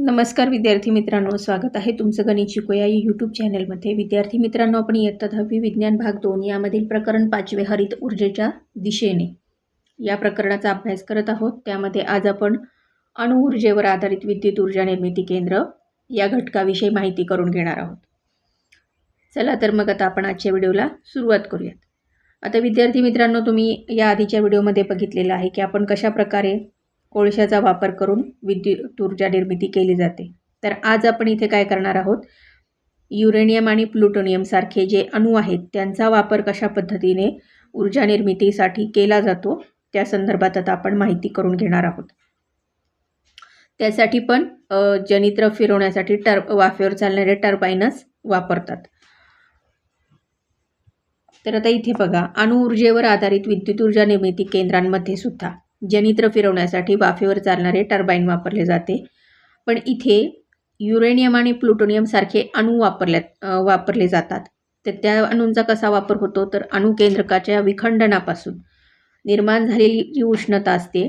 नमस्कार विद्यार्थी मित्रांनो, स्वागत आहे तुमचं गणित शिकूया या यूट्यूब चॅनलमध्ये. विद्यार्थी मित्रांनो, आपण इयत्ता 10वी विज्ञान भाग 2 यामधील प्रकरण 5वे हरित ऊर्जेच्या दिशेने या प्रकरणाचा अभ्यास करत आहोत. त्यामध्ये आज आपण अणुऊर्जेवर आधारित विद्युत ऊर्जा निर्मिती केंद्र या घटकाविषयी माहिती करून घेणार आहोत. चला तर मग आता आपण आजच्या व्हिडिओला सुरुवात करूयात. आता विद्यार्थी मित्रांनो, तुम्ही या आधीच्या व्हिडिओमध्ये बघितलेलं आहे की आपण कशा प्रकारे कोळशाचा वापर करून विद्युत ऊर्जा निर्मिती केली जाते. तर आज आपण इथे काय करणार आहोत, युरेनियम आणि प्लुटोनियम सारखे जे अणू आहेत त्यांचा वापर कशा पद्धतीने ऊर्जा निर्मितीसाठी केला जातो त्या संदर्भात आता आपण माहिती करून घेणार आहोत. त्यासाठी पण जनित्र फिरवण्यासाठी वाफेवर चालणारे टर्बाइनच वापरतात. तर आता इथे बघा, अणुऊर्जेवर आधारित विद्युत ऊर्जा निर्मिती केंद्रांमध्ये सुद्धा जनित्र फिरवण्यासाठी वाफेवर चालणारे टर्बाईन वापरले जाते. पण इथे युरेनियम आणि प्लुटोनियम सारखे अणू वापरले जातात. तर त्या अणूंचा कसा वापर होतो, तर अणुकेंद्रकाच्या विखंडनापासून निर्माण झालेली जी उष्णता असते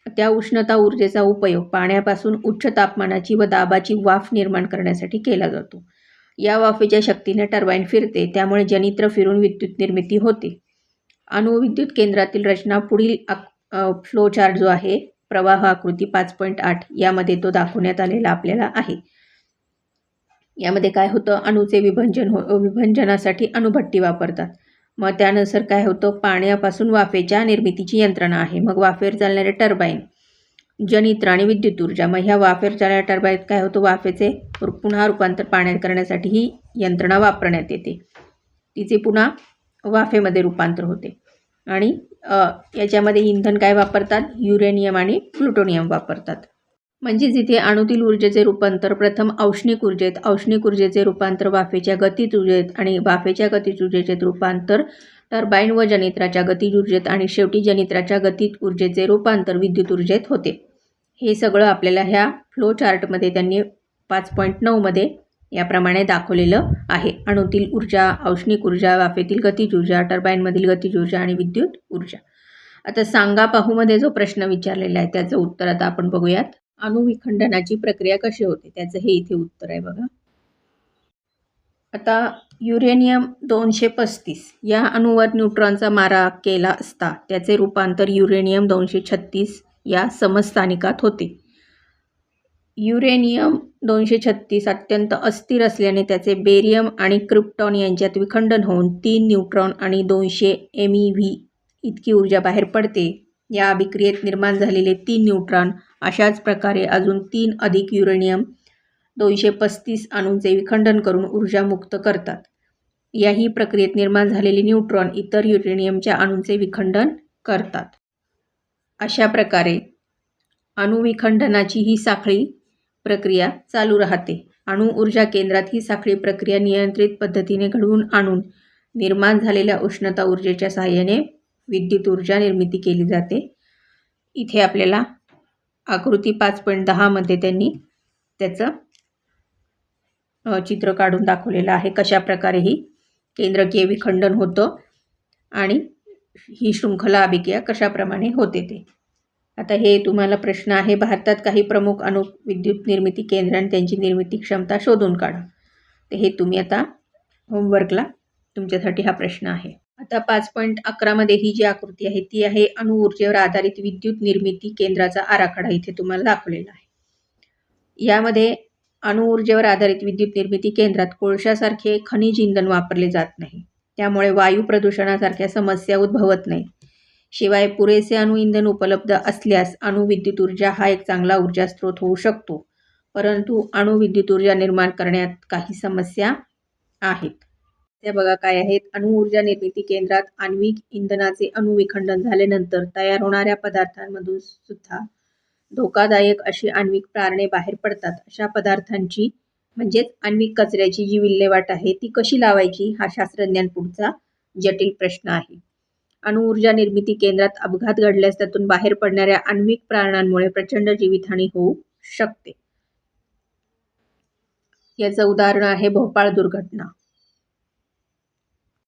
त्या उष्णता ऊर्जेचा उपयोग पाण्यापासून उच्च तापमानाची व दाबाची वाफ निर्माण करण्यासाठी केला जातो. या वाफेच्या शक्तीने टर्बाईन फिरते, त्यामुळे जनित्र फिरून विद्युत निर्मिती होते. अणुविद्युत केंद्रातील रचना पुढील फ्लो चार्ट जो आहे, प्रवाह आकृती 5.8 यामध्ये तो दाखवण्यात आलेला आपल्याला आहे. यामध्ये काय होतं, अणूचे विभंजनासाठी अणुभट्टी वापरतात. मग त्यानुसार काय होतं, पाण्यापासून वाफेच्या निर्मितीची यंत्रणा आहे. मग वाफेवर चालणारे टर्बाईन, जनित्र आणि विद्युत ऊर्जा. मग ह्या वाफेवर चालणाऱ्या टर्बाईन काय होतं, वाफेचे पुन्हा रूपांतर पाण्यात करण्यासाठी ही यंत्रणा वापरण्यात येते. तिचे पुन्हा वाफेमध्ये रूपांतर होते. आणि याच्यामध्ये इंधन काय वापरतात, युरेनियम आणि प्लुटोनियम वापरतात. म्हणजे जिथे अणूतील ऊर्जेचे रूपांतर प्रथम औष्णिक ऊर्जेत, औष्णिक ऊर्जेचे रूपांतर वाफेच्या गतिज ऊर्जेत आणि वाफेच्या गतिज ऊर्जेचे रूपांतर टर्बाईन व जनित्राच्या गतिज ऊर्जेत आणि शेवटी जनित्राच्या गतिज ऊर्जेचे रूपांतर विद्युत ऊर्जेत होते. हे सगळं आपल्याला ह्या फ्लो चार्टमध्ये त्यांनी 5.9 मध्ये याप्रमाणे दाखवलेलं आहे. अणूतील ऊर्जा, औष्णिक ऊर्जा, वाफेतील गतिज ऊर्जा, टर्बाईनमधील गतिज ऊर्जा आणि विद्युत ऊर्जा. आता सांगा पाहूमध्ये जो प्रश्न विचारलेला आहे त्याचं उत्तर आता आपण बघूयात. अणुविखंडनाची प्रक्रिया कशी होते त्याचं हे इथे उत्तर आहे बघा. आता युरेनियम 235 या अणूवर न्यूट्रॉनचा मारा केला असता त्याचे रूपांतर युरेनियम 236 या समस्थानिकात होते. युरेनियम 236 अत्यंत अस्थिर असल्याने त्याचे बेरियम आणि क्रिप्टॉन यांच्यात विखंडन होऊन 3 न्यूट्रॉन आणि 200 MeV इतकी ऊर्जा बाहेर पडते. या अभिक्रियेत निर्माण झालेले 3 न्यूट्रॉन अशाच प्रकारे अजून 3 अधिक युरेनियम 235 अणूंचे विखंडन करून ऊर्जा मुक्त करतात. याही प्रक्रियेत निर्माण झालेले न्यूट्रॉन इतर युरेनियमच्या अणूंचे विखंडन करतात. अशा प्रकारे अणुविखंडनाची ही साखळी प्रक्रिया चालू राहते. अणु ऊर्जा केंद्रात ही साखळी प्रक्रिया नियंत्रित पद्धतीने घडवून आणून निर्माण झालेल्या उष्णता ऊर्जेच्या सहाय्याने विद्युत ऊर्जा निर्मिती केली जाते. इथे आपल्याला आकृती 5.10 मध्ये त्यांनी त्याचं चित्र काढून दाखवलेलं आहे, कशा प्रकारे ही केंद्रकीय विखंडन होतं आणि ही शृंखला अभिक्रिया कशाप्रमाणे होते ते. आता हे तुम्हाला प्रश्न आहे, भारतात काही प्रमुख अणु विद्युत निर्मिती केंद्र आणि त्यांची निर्मिती क्षमता शोधून काढा. तर हे तुम्ही आता होमवर्कला तुमच्यासाठी हा प्रश्न आहे. आता 5.11 मध्ये ही जी आकृती आहे ती आहे अणुऊर्जेवर आधारित विद्युत निर्मिती केंद्राचा आराखडा इथे तुम्हाला दाखवलेला आहे. यामध्ये अणुऊर्जेवर आधारित विद्युत निर्मिती केंद्रात कोळशासारखे खनिज इंधन वापरले जात नाही. त्यामुळे वायू प्रदूषणासारख्या समस्या उद्भवत नाही. शिवाय पुरेसे अणुइंधन उपलब्ध असल्यास अणुविद्युत ऊर्जा हा एक चांगला ऊर्जा स्रोत होऊ शकतो. परंतु अणुविद्युत ऊर्जा निर्माण करण्यात काही समस्या आहेत. त्या बघा काय आहेत. अणुऊर्जा निर्मिती केंद्रात आण्विक इंधनाचे अणुविखंडन झाल्यानंतर तयार होणाऱ्या पदार्थांमधून सुद्धा धोकादायक अशी आण्विक प्रारणे बाहेर पडतात. अशा पदार्थांची म्हणजेच आण्विक कचऱ्याची जी विल्हेवाट आहे ती कशी लावायची हा शास्त्रज्ञांपुढचा जटिल प्रश्न आहे. अणुऊर्जा निर्मिती केंद्रात अपघात घडल्यास त्यातून बाहेर पडणाऱ्या आण्विक प्रारणांमुळे प्रचंड जीवितहानी होऊ शकते. याचं उदाहरण आहे भोपाळ दुर्घटना.